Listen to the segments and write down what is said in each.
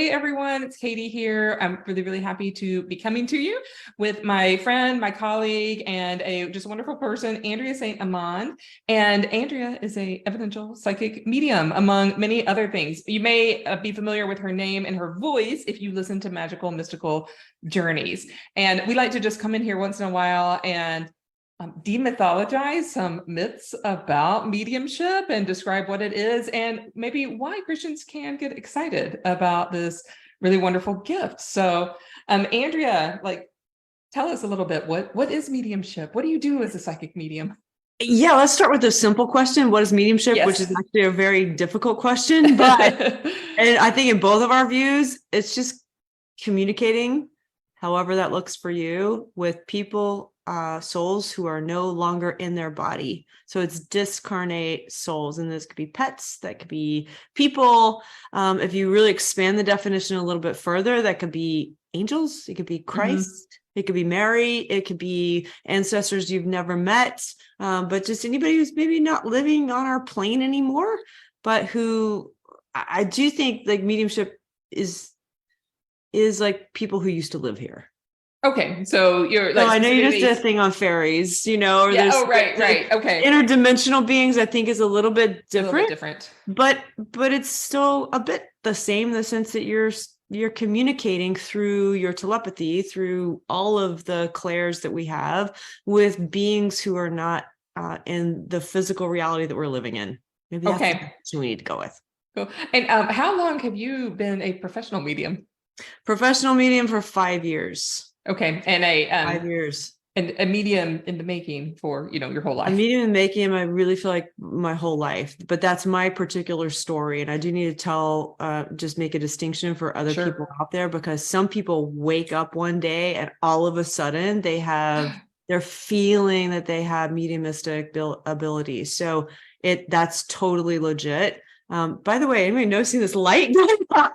everyone. It's Katie here. I'm really, really happy to be coming to you with my friend, my colleague, and a just wonderful person, Andrea St. Amand. And Andrea is a evidential psychic medium, among many other things. You may be familiar with her name and her voice if you listen to Magical Mystical Journeys. And we like to just come in here once in a while and demythologize some myths about mediumship and describe what it is and maybe why Christians can get excited about this really wonderful gift. So Andrea, tell us a little bit, what is mediumship? What do you do as a psychic medium? Yeah, let's start with a simple question. What is mediumship? Yes. Which is actually a very difficult question, but and I think in both of our views, it's just communicating, however that looks for you, with people, souls who are no longer in their body. So it's discarnate souls, and this could be pets, that could be people. If you really expand the definition a little bit further, that could be angels, it could be Christ, it could be Mary, it could be ancestors you've never met, but just anybody who's maybe not living on our plane anymore, but who I do think like mediumship is like people who used to live here. Okay, so you're like, I know you just did a thing on fairies, or yeah, right. Okay. Interdimensional beings, I think, is a little bit different. But it's still a bit the same in the sense that you're communicating through your telepathy, through all of the clairs that we have with beings who are not in the physical reality that we're living in. Maybe that's what we need to go with. Cool. And how long have you been a professional medium? Professional medium for 5 years. Okay, and 5 years, and a medium in the making for your whole life. A medium in the making, I really feel like my whole life, but that's my particular story, and I do need to just make a distinction for other people out there, because some people wake up one day and all of a sudden they're feeling that they have mediumistic abilities. So that's totally legit. By the way, anybody noticing this light going on?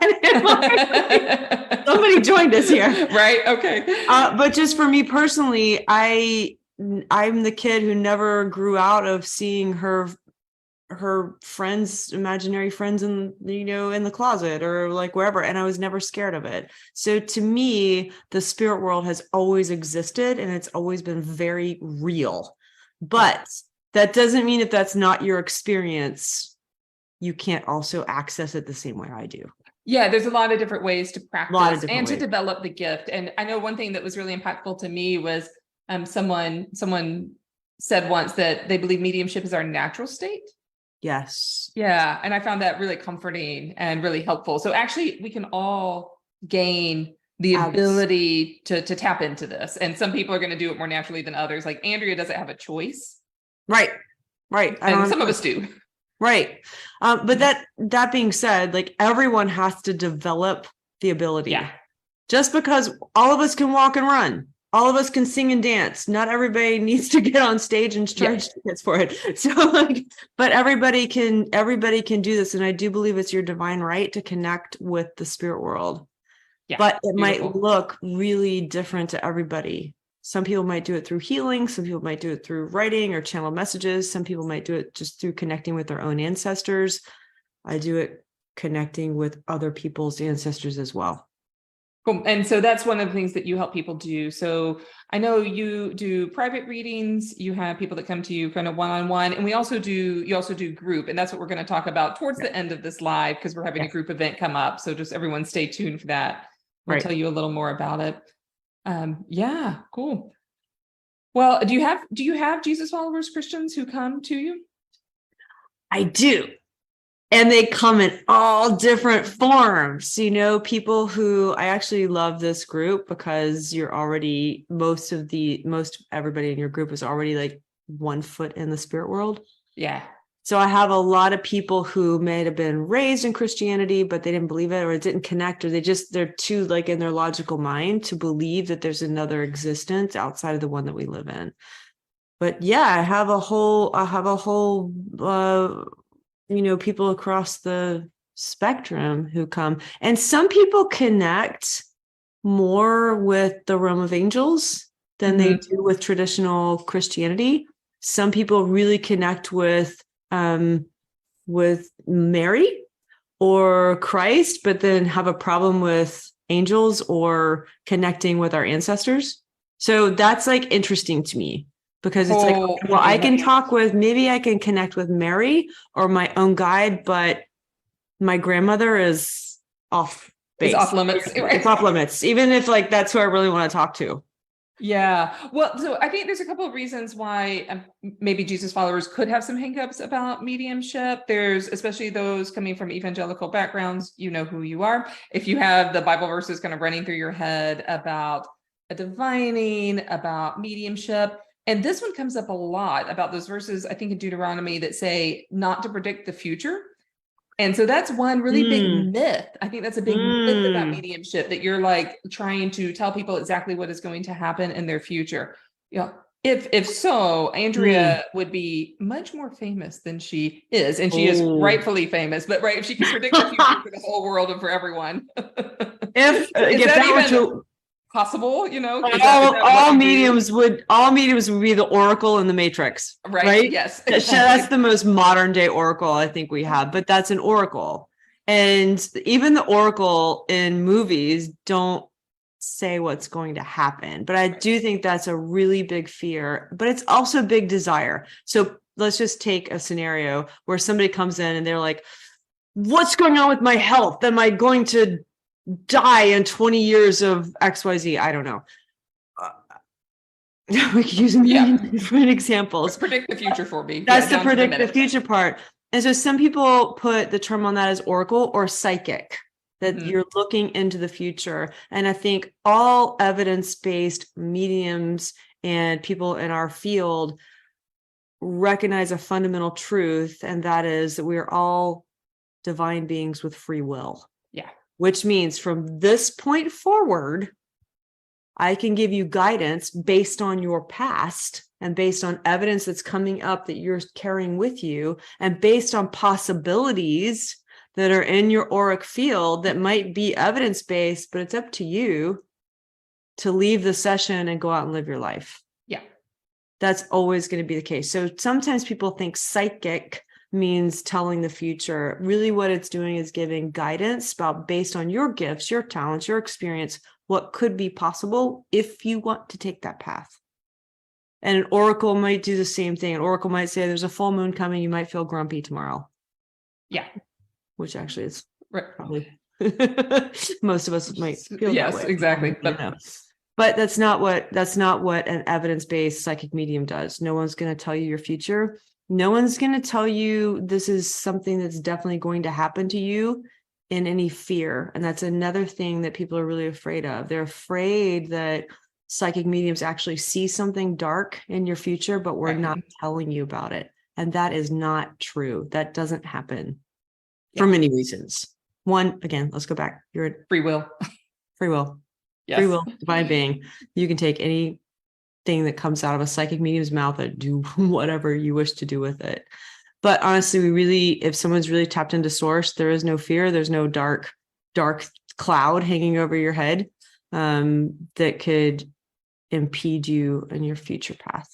Somebody joined us here. Right. Okay. But just for me personally, I'm the kid who never grew out of seeing her friends, imaginary friends in the closet or like wherever. And I was never scared of it. So to me, the spirit world has always existed and it's always been very real. But that doesn't mean if that's not your experience, you can't also access it the same way I do. Yeah, there's a lot of different ways to practice and to develop the gift. And I know one thing that was really impactful to me was someone said once that they believe mediumship is our natural state. Yes. Yeah, and I found that really comforting and really helpful. So actually, we can all gain the ability to tap into this. And some people are going to do it more naturally than others. Like Andrea doesn't have a choice. Right. And some of us do. Right. But that being said, like everyone has to develop the ability. Yeah. Just because all of us can walk and run, all of us can sing and dance. Not everybody needs to get on stage and charge tickets for it. So but everybody can do this. And I do believe it's your divine right to connect with the spirit world. Yeah, but it might look really different to everybody. Some people might do it through healing. Some people might do it through writing or channel messages. Some people might do it just through connecting with their own ancestors. I do it connecting with other people's ancestors as well. Cool. And so that's one of the things that you help people do. So I know you do private readings. You have people that come to you kind of one-on-one, and you also do group. And that's what we're going to talk about towards the end of this live, because we're having a group event come up. So just everyone stay tuned for that. We'll tell you a little more about it. Yeah, cool. Well, do you have Jesus followers, Christians who come to you? I do. And they come in all different forms. People who I actually love this group because you're already most everybody in your group is already like 1 foot in the spirit world. Yeah. So I have a lot of people who may have been raised in Christianity, but they didn't believe it or it didn't connect, or they're too like in their logical mind to believe that there's another existence outside of the one that we live in. But yeah, I have a whole people across the spectrum who come, and some people connect more with the realm of angels than they do with traditional Christianity. Some people really connect with Mary or Christ, but then have a problem with angels or connecting with our ancestors. So that's like interesting to me because it's like, well, I can talk with, maybe I can connect with Mary or my own guide, but my grandmother is off base. It's off limits. It's off limits, even if like that's who I really want to talk to. Yeah. Well, so I think there's a couple of reasons why maybe Jesus followers could have some hangups about mediumship. There's especially those coming from evangelical backgrounds, you know who you are. If you have the Bible verses kind of running through your head about a divining, about mediumship, and this one comes up a lot about those verses, I think in Deuteronomy, that say not to predict the future. And so that's one really big myth. I think that's a big myth about mediumship, that you're like trying to tell people exactly what is going to happen in their future. Yeah. If so, Andrea would be much more famous than she is. And she is rightfully famous, but right, if she can predict the future for the whole world and for everyone. If that were possible, you know, all mediums would be the Oracle in the Matrix, right? Yes, that's the most modern day Oracle I think we have, but that's an Oracle, and even the Oracle in movies don't say what's going to happen. But I do think that's a really big fear, but it's also a big desire. So let's just take a scenario where somebody comes in and they're like, "What's going on with my health? Am I going to die in 20 years of XYZ?" I don't know. We could use different examples. Predict the future for me. That's the predict the future part. And so some people put the term on that as oracle or psychic, that you're looking into the future. And I think all evidence-based mediums and people in our field recognize a fundamental truth, and that is that we are all divine beings with free will. Yeah. Which means from this point forward, I can give you guidance based on your past and based on evidence that's coming up that you're carrying with you, and based on possibilities that are in your auric field that might be evidence-based, but it's up to you to leave the session and go out and live your life. Yeah. That's always going to be the case. So sometimes people think psychic means telling the future. Really what it's doing is giving guidance about, based on your gifts, your talents, your experience, what could be possible if you want to take that path. And an oracle might do the same thing. An oracle might say there's a full moon coming, you might feel grumpy tomorrow. Yeah. Which actually is probably most of us might feel that way. Exactly. But that's not what an evidence-based psychic medium does. No one's going to tell you your future. No one's going to tell you this is something that's definitely going to happen to you in any fear. And that's another thing that people are really afraid of. They're afraid that psychic mediums actually see something dark in your future, but we're not telling you about it. And that is not true. That doesn't happen for many reasons. One, again, let's go back. You're free will. Free will. Yes. Free will, divine being. You can take anything that comes out of a psychic medium's mouth and do whatever you wish to do with it. But honestly, if someone's really tapped into source, there is no fear. There's no dark cloud hanging over your head that could impede you in your future path.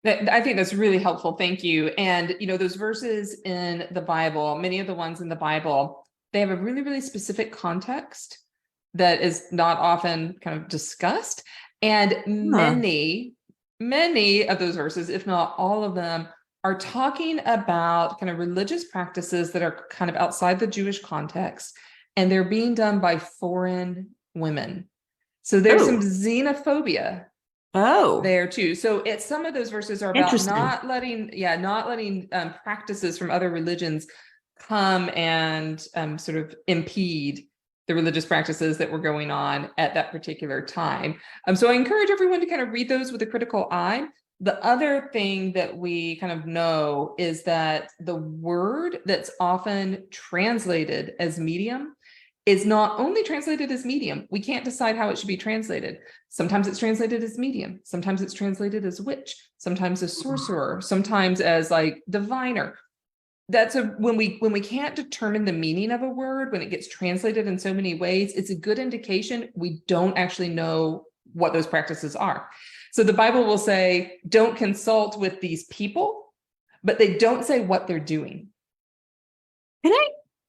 I think that's really helpful. Thank you. And, those verses in the Bible, many of the ones in the Bible, they have a really, really specific context that is not often kind of discussed. And many of those verses, if not all of them, are talking about kind of religious practices that are kind of outside the Jewish context, and they're being done by foreign women. So there's some xenophobia there too. So some of those verses are about not letting practices from other religions come and sort of impede the religious practices that were going on at that particular time. So I encourage everyone to kind of read those with a critical eye. The other thing that we kind of know is that the word that's often translated as medium is not only translated as medium. We can't decide how it should be translated. Sometimes it's translated as medium. Sometimes it's translated as witch. Sometimes as sorcerer. Sometimes as like diviner. That's when we can't determine the meaning of a word, when it gets translated in so many ways, it's a good indication we don't actually know what those practices are. So the Bible will say, don't consult with these people, but they don't say what they're doing.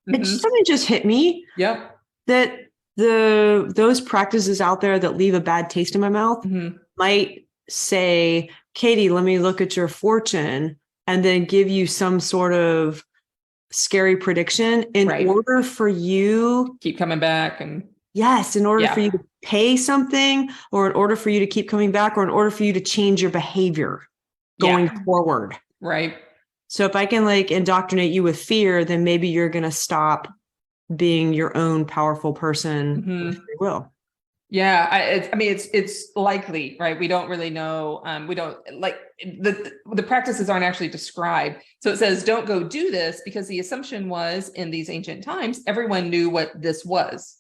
something just hit me. Yep. That those practices out there that leave a bad taste in my mouth might say, Katie, let me look at your fortune, and then give you some sort of scary prediction in order for you keep coming back. And yes, in order for you to pay something, or in order for you to keep coming back, or in order for you to change your behavior going forward. Right. So if I can like indoctrinate you with fear, then maybe you're going to stop being your own powerful person with free will. Yeah, I mean, it's likely, right? We don't really know. We don't like the practices aren't actually described. So it says, don't go do this, because the assumption was in these ancient times, everyone knew what this was.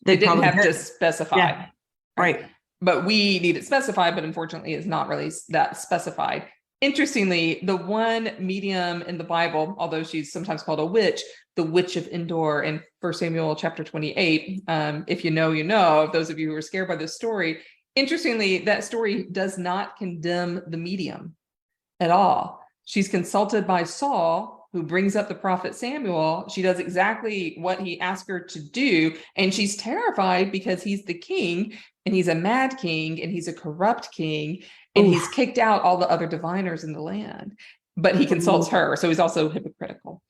They didn't have to specify. Yeah. Right. But we need it specified, but unfortunately it's not really that specified. Interestingly, the one medium in the Bible, although she's sometimes called a witch, the witch of Endor in 1 Samuel chapter 28. If you know, you know, those of you who are scared by this story, interestingly, that story does not condemn the medium at all. She's consulted by Saul, who brings up the prophet Samuel. She does exactly what he asked her to do. And she's terrified because he's the king, and he's a mad king, and he's a corrupt king, and he's kicked out all the other diviners in the land. But he consults her, so he's also hypocritical.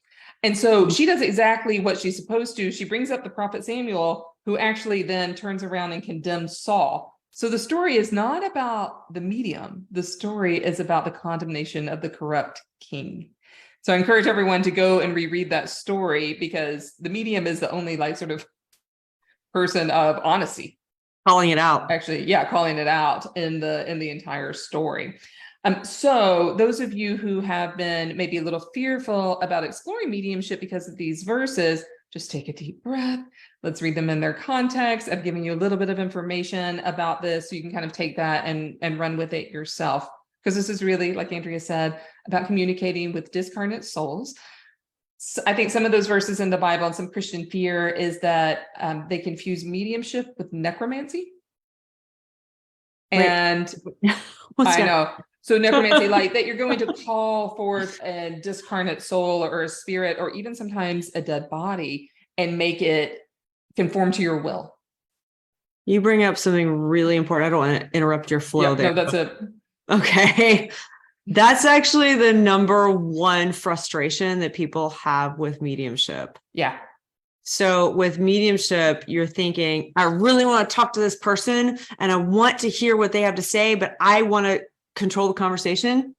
And so she does exactly what she's supposed to. She brings up the prophet Samuel, who actually then turns around and condemns Saul. So the story is not about the medium. The story is about the condemnation of the corrupt king. So I encourage everyone to go and reread that story, because the medium is the only like sort of person of honesty. Calling it out. Actually, yeah, calling it out in the entire story. So those of you who have been maybe a little fearful about exploring mediumship because of these verses, just take a deep breath. Let's read them in their context. I've given you a little bit of information about this, so you can kind of take that and run with it yourself. Because this is really, like Andrea said, about communicating with discarnate souls. So I think some of those verses in the Bible and some Christian fear is that they confuse mediumship with necromancy. And I know. So necromancy, like that you're going to call forth a discarnate soul or a spirit, or even sometimes a dead body, and make it conform to your will. You bring up something really important. I don't want to interrupt your flow there. No, that's it. Okay. That's actually the number one frustration that people have with mediumship. Yeah. So with mediumship, you're thinking, I really want to talk to this person and I want to hear what they have to say, but I want to control the conversation.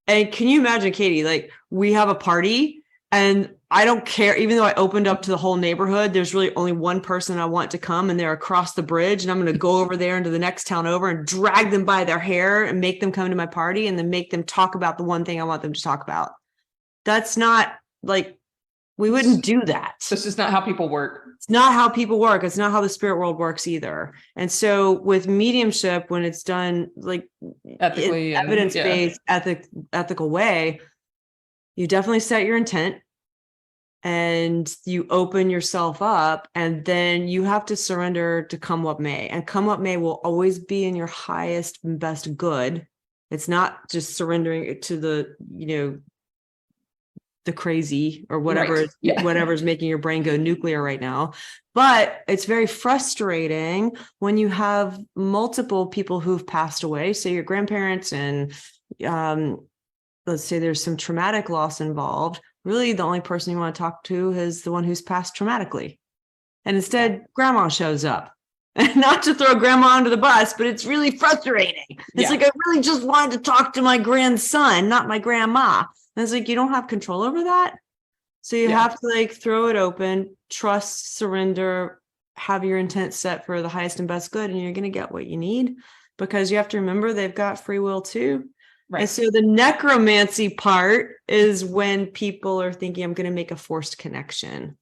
And can you imagine, Katie, like we have a party and I don't care, even though I opened up to the whole neighborhood, there's really only one person I want to come, and they're across the bridge, and I'm going to go over there into the next town over and drag them by their hair and make them come to my party and then make them talk about the one thing I want them to talk about. That's not like, we wouldn't do that. That's just not how people work. It's not how people work. It's not how the spirit world works either. And so with mediumship, when it's done like ethically, evidence-based, ethical way, you definitely set your intent and you open yourself up, and then you have to surrender to come what may. And come what may will always be in your highest and best good. It's not just surrendering it to the, the crazy or whatever, whatever's making your brain go nuclear right now. But it's very frustrating when you have multiple people who've passed away, say your grandparents, and let's say there's some traumatic loss involved. Really, the only person you want to talk to is the one who's passed traumatically. And instead, grandma shows up. And not to throw grandma under the bus, but it's really frustrating. It's like, I really just wanted to talk to my grandson, not my grandma. And it's like, you don't have control over that. So you have to like throw it open, trust, surrender, have your intent set for the highest and best good, and you're going to get what you need, because you have to remember they've got free will too. Right. And so the necromancy part is when people are thinking, I'm going to make a forced connection.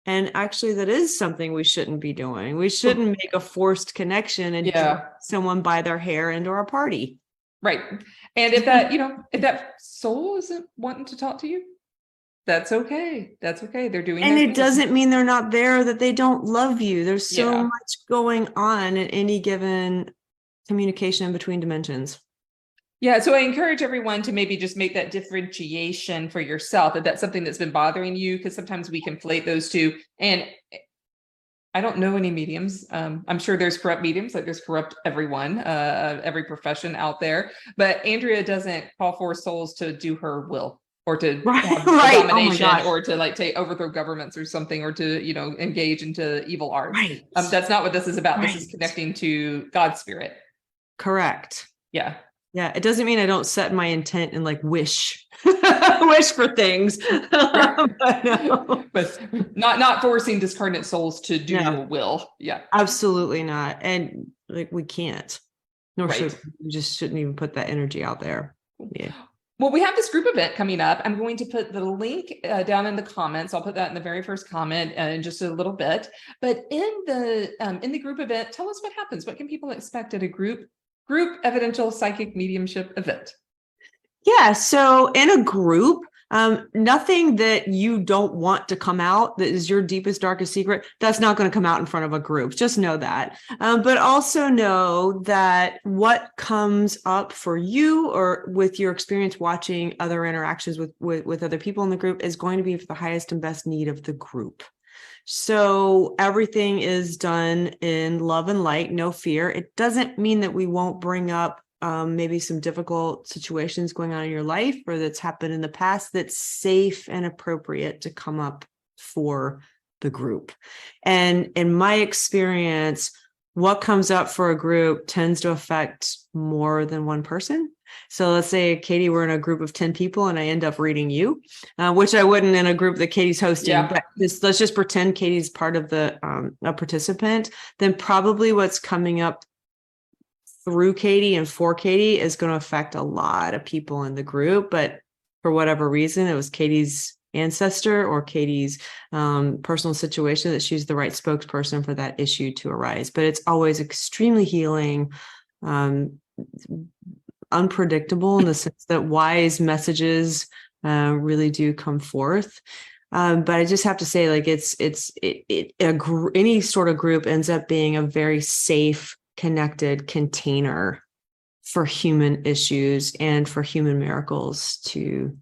And actually, that is something we shouldn't be doing. We shouldn't make a forced connection and drag someone by their hair into our party. Right. And if that, if that soul isn't wanting to talk to you, that's okay. That's okay. They're doing and it doesn't mean they're not there, that they don't love you. There's so much going on in any given communication between dimensions. Yeah, so I encourage everyone to maybe just make that differentiation for yourself, if that's something that's been bothering you, because sometimes we conflate those two. And I don't know any mediums. I'm sure there's corrupt mediums, like there's corrupt everyone, every profession out there. But Andrea doesn't call for souls to do her will, or to have Right. domination, Oh or to like overthrow governments or something, or to, engage into evil arts. right. That's not what this is about. Right. This is connecting to God's spirit. Correct. Yeah. Yeah. It doesn't mean I don't set my intent and like wish for things. But not forcing discarnate souls to do your will. Yeah. Absolutely not. And like we can't. Nor Right. should we. Just shouldn't even put that energy out there. Yeah. Well, we have this group event coming up. I'm going to put the link down in the comments. I'll put that in the very first comment in just a little bit. But in the group event, tell us what happens. What can people expect at a group evidential psychic mediumship event? Yeah. So in a group, nothing that you don't want to come out, that is your deepest, darkest secret, that's not going to come out in front of a group. Just know that. But also know that what comes up for you, or with your experience watching other interactions with other people in the group, is going to be for the highest and best need of the group. So everything is done in love and light, no fear. It doesn't mean that we won't bring up maybe some difficult situations going on in your life, or that's happened in the past, that's safe and appropriate to come up for the group. And in my experience, what comes up for a group tends to affect more than one person. So let's say, Katie, we're in a group of 10 people and I end up reading you, which I wouldn't in a group that Katie's hosting. Yeah. But let's just pretend Katie's part of the a participant. Then probably what's coming up through Katie and for Katie is going to affect a lot of people in the group. But for whatever reason, it was Katie's ancestor or Katie's personal situation that she's the right spokesperson for that issue to arise. But it's always extremely healing, unpredictable in the sense that wise messages really do come forth. But I just have to say, like, any sort of group ends up being a very safe, connected container for human issues and for human miracles to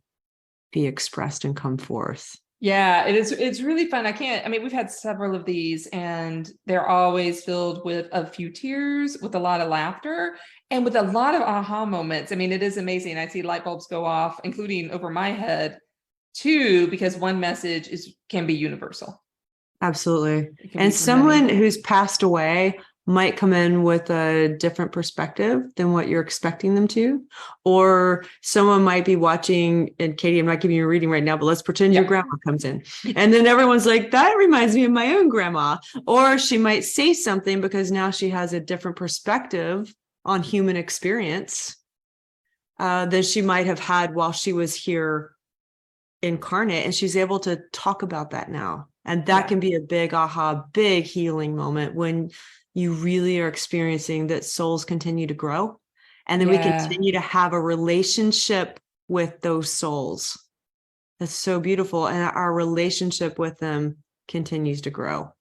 be expressed and come forth. Yeah, it's really fun. We've had several of these, and they're always filled with a few tears, with a lot of laughter, and with a lot of aha moments. I mean, it is amazing. I see light bulbs go off, including over my head too, because one message can be universal. Absolutely. And someone who's passed away might come in with a different perspective than what you're expecting them to. Or someone might be watching, and Katie, I'm not giving you a reading right now, but let's pretend your grandma comes in. And then everyone's like, that reminds me of my own grandma. Or she might say something because now she has a different perspective on human experience than she might have had while she was here incarnate. And she's able to talk about that now. And that can be a big aha, big healing moment when you really are experiencing that souls continue to grow. And then we continue to have a relationship with those souls. That's so beautiful. And our relationship with them continues to grow.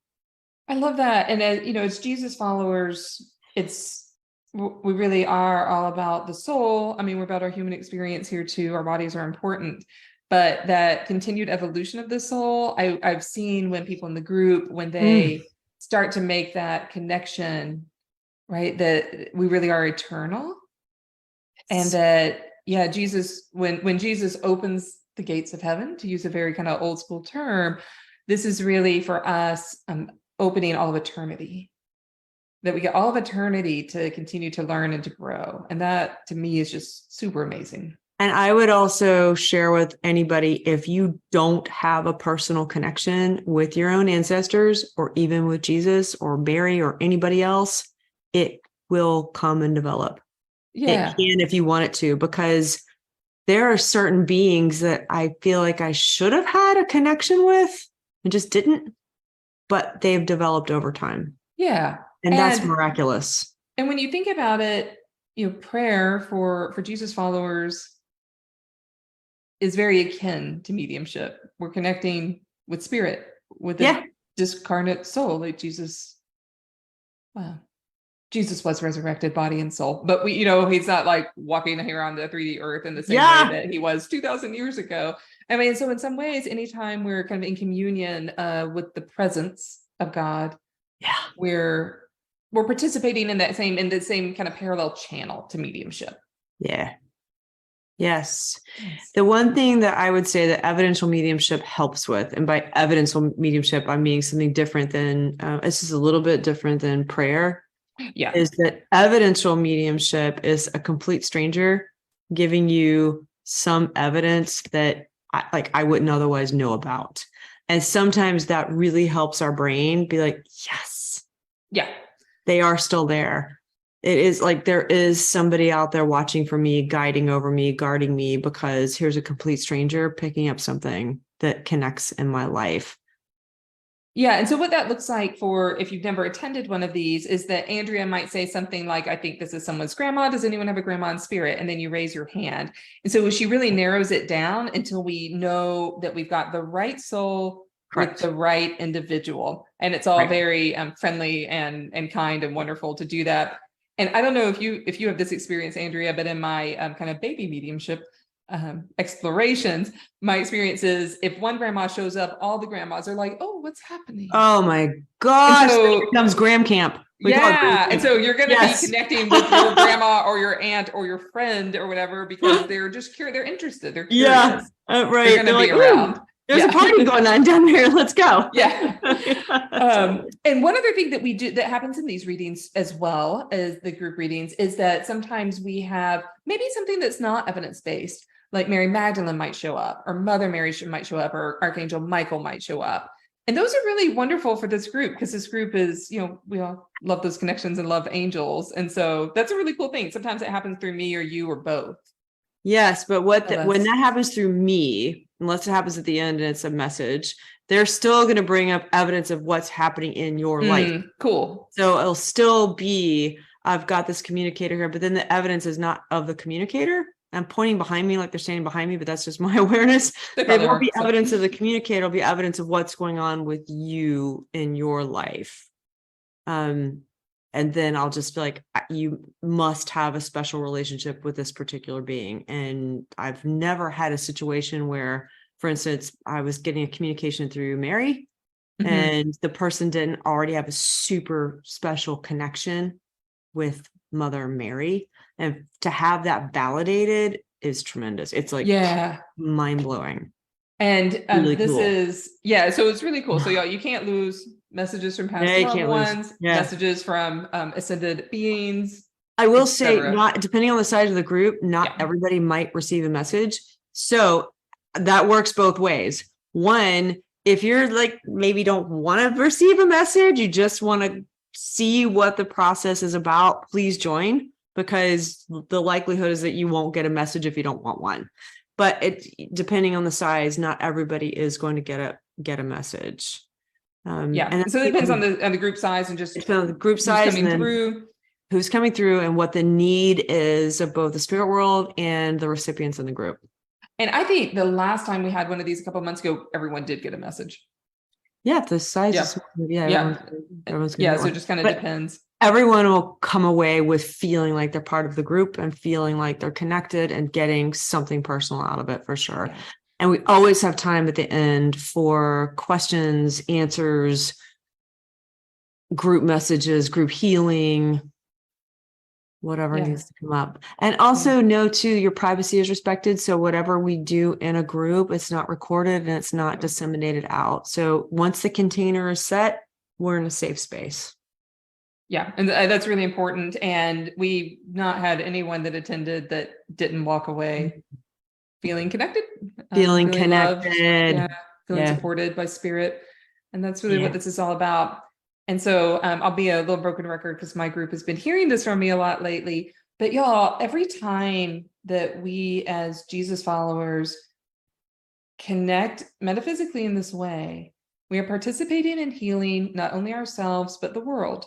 I love that. And as Jesus followers, we really are all about the soul. I mean, we're about our human experience here too. Our bodies are important. But that continued evolution of the soul, I've seen when people in the group, when they start to make that connection, right, that we really are eternal. And that, Jesus, when Jesus opens the gates of heaven, to use a very kind of old school term, this is really for us opening all of eternity, that we get all of eternity to continue to learn and to grow. And that to me is just super amazing. And I would also share with anybody, if you don't have a personal connection with your own ancestors, or even with Jesus or Mary or anybody else, it will come and develop. Yeah. It can if you want it to, because there are certain beings that I feel like I should have had a connection with and just didn't, but they've developed over time. Yeah. And that's miraculous. And when you think about it, prayer for Jesus followers is very akin to mediumship. We're connecting with spirit, with a discarnate soul, like Jesus. Wow. Jesus was resurrected body and soul, but he's not like walking here on the 3D earth in the same way that he was 2000 years ago. I mean, so in some ways, anytime we're kind of in communion with the presence of God, we're participating in the same kind of parallel channel to mediumship. Yeah. Yes. The one thing that I would say that evidential mediumship helps with, and by evidential mediumship, I'm meaning something different than, it's just a little bit different than prayer. Yeah. Is that evidential mediumship is a complete stranger giving you some evidence that I wouldn't otherwise know about. And sometimes that really helps our brain be like, yes. Yeah. They are still there. It is like there is somebody out there watching for me, guiding over me, guarding me, because here's a complete stranger picking up something that connects in my life. Yeah. And so what that looks like for, if you've never attended one of these, is that Andrea might say something like, I think this is someone's grandma. Does anyone have a grandma in spirit? And then you raise your hand. And so she really narrows it down until we know that we've got the right soul with the right individual. And it's all very friendly and kind and wonderful to do that. And I don't know if you have this experience, Andrea, but in my kind of baby mediumship explorations, my experience is if one grandma shows up, all the grandmas are like, oh, what's happening? Oh my gosh. So it becomes Graham Camp. And so you're going to be connecting with your grandma or your aunt or your friend or whatever, because they're just curious. They're interested. They're curious. Right. They're going to be around. There's a party going on down there. Let's go. And one other thing that we do that happens in these readings as well as the group readings is that sometimes we have maybe something that's not evidence-based, like Mary Magdalene might show up, or Mother Mary might show up, or Archangel Michael might show up. And those are really wonderful for this group, because this group is, we all love those connections and love angels. And so that's a really cool thing. Sometimes it happens through me or you or both. Yes, but when that happens through me, unless it happens at the end and it's a message, they're still going to bring up evidence of what's happening in your life. Cool. So it'll still be, I've got this communicator here, but then the evidence is not of the communicator. I'm pointing behind me like they're standing behind me, but that's just my awareness. It won't be evidence of the communicator. It'll be evidence of what's going on with you in your life. And then I'll just be like, you must have a special relationship with this particular being. And I've never had a situation where, for instance, I was getting a communication through Mary and the person didn't already have a super special connection with Mother Mary. And to have that validated is tremendous. It's like mind blowing. And really this cool. is, so it's really cool. So y'all, you can't lose messages from past loved ones, messages from ascended beings. I will say, not depending on the size of the group, not everybody might receive a message. So that works both ways. One, if you're like, maybe don't want to receive a message, you just want to see what the process is about, please join, because the likelihood is that you won't get a message if you don't want one. But depending on the size, not everybody is going to get a message. And so it depends on the group size and just on the group size and who's coming through and what the need is of both the spirit world and the recipients in the group. And I think the last time we had one of these a couple of months ago, everyone did get a message. Yeah, the size is everyone's so it just kind of depends. Everyone will come away with feeling like they're part of the group and feeling like they're connected and getting something personal out of it for sure. Yeah. And we always have time at the end for questions, answers, group messages, group healing, whatever needs to come up. And also know too, your privacy is respected. So whatever we do in a group, it's not recorded and it's not disseminated out. So once the container is set, we're in a safe space. Yeah. And that's really important. And we've not had anyone that attended that didn't walk away feeling connected, feeling connected, loved, feeling supported by spirit. And that's really what this is all about. And so I'll be a little broken record because my group has been hearing this from me a lot lately. But y'all, every time that we as Jesus followers connect metaphysically in this way, we are participating in healing not only ourselves, but the world,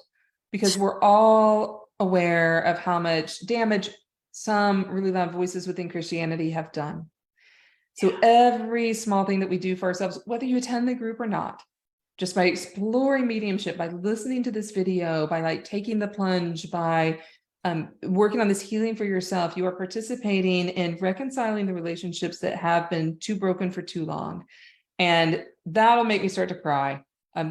because we're all aware of how much damage some really loud voices within Christianity have done. So every small thing that we do for ourselves, whether you attend the group or not, just by exploring mediumship, by listening to this video, by like taking the plunge, by working on this healing for yourself, you are participating in reconciling the relationships that have been too broken for too long. And that'll make me start to cry.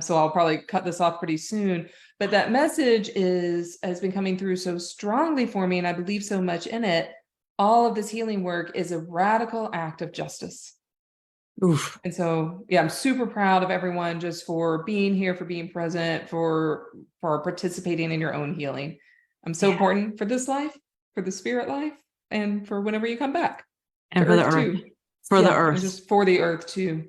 So I'll probably cut this off pretty soon. But that message has been coming through so strongly for me, and I believe so much in it. All of this healing work is a radical act of justice. Oof. And so, yeah, I'm super proud of everyone just for being here, for being present, for participating in your own healing. I'm so important for this life, for the spirit life, and for whenever you come back. And for the earth. For the earth. Just for the earth too.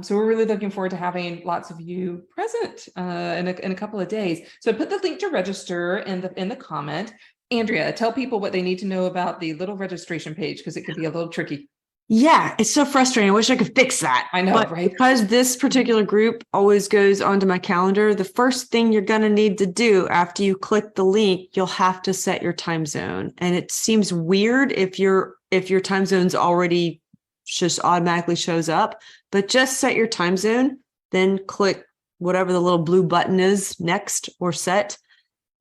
So we're really looking forward to having lots of you present in a couple of days. So I put the link to register in the comment. Andrea, tell people what they need to know about the little registration page, because it could be a little tricky. Yeah, it's so frustrating. I wish I could fix that. I know, but right? Because this particular group always goes onto my calendar, the first thing you're going to need to do after you click the link, you'll have to set your time zone. And it seems weird if your time zone's already just automatically shows up, but just set your time zone, then click whatever the little blue button is next or set.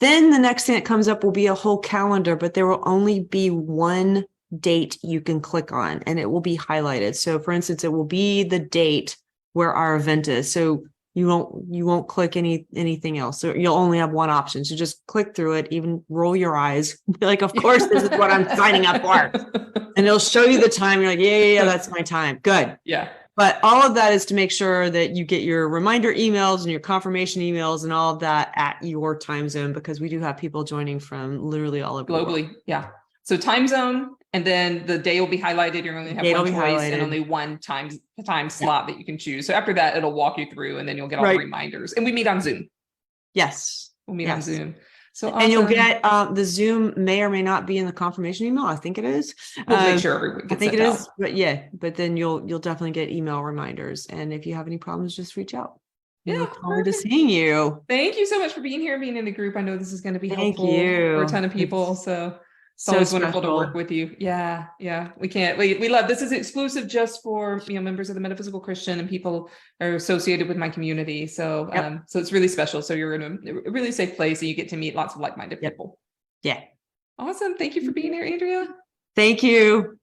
Then the next thing that comes up will be a whole calendar, but there will only be one date you can click on, and it will be highlighted. So for instance, it will be the date where our event is. So you won't click anything else. So you'll only have one option. So just click through it, even roll your eyes. Be like, of course, this is what I'm signing up for. And it'll show you the time. You're like, yeah, that's my time. Good. Yeah. But all of that is to make sure that you get your reminder emails and your confirmation emails and all of that at your time zone, because we do have people joining from literally all over globally. the world. Yeah. So time zone, and then the day will be highlighted. You're going to have one choice and only one time slot that you can choose. So after that, it'll walk you through, and then you'll get all the reminders. And we meet on Zoom. Yes. We'll meet on Zoom. So awesome. And you'll get the Zoom may or may not be in the confirmation email. I think it is. We'll make sure everyone gets I think it is. But then you'll definitely get email reminders. And if you have any problems, just reach out. We look forward to seeing you. Thank you so much for being here and being in the group. I know this is going to be helpful for a ton of people. So it's always wonderful to work with you. Yeah. We love this. Is exclusive just for members of the Metaphysical Christian and people are associated with my community. So so it's really special. So you're in a really safe place, and you get to meet lots of like-minded people. Yeah. Awesome. Thank you for being here, Andrea. Thank you.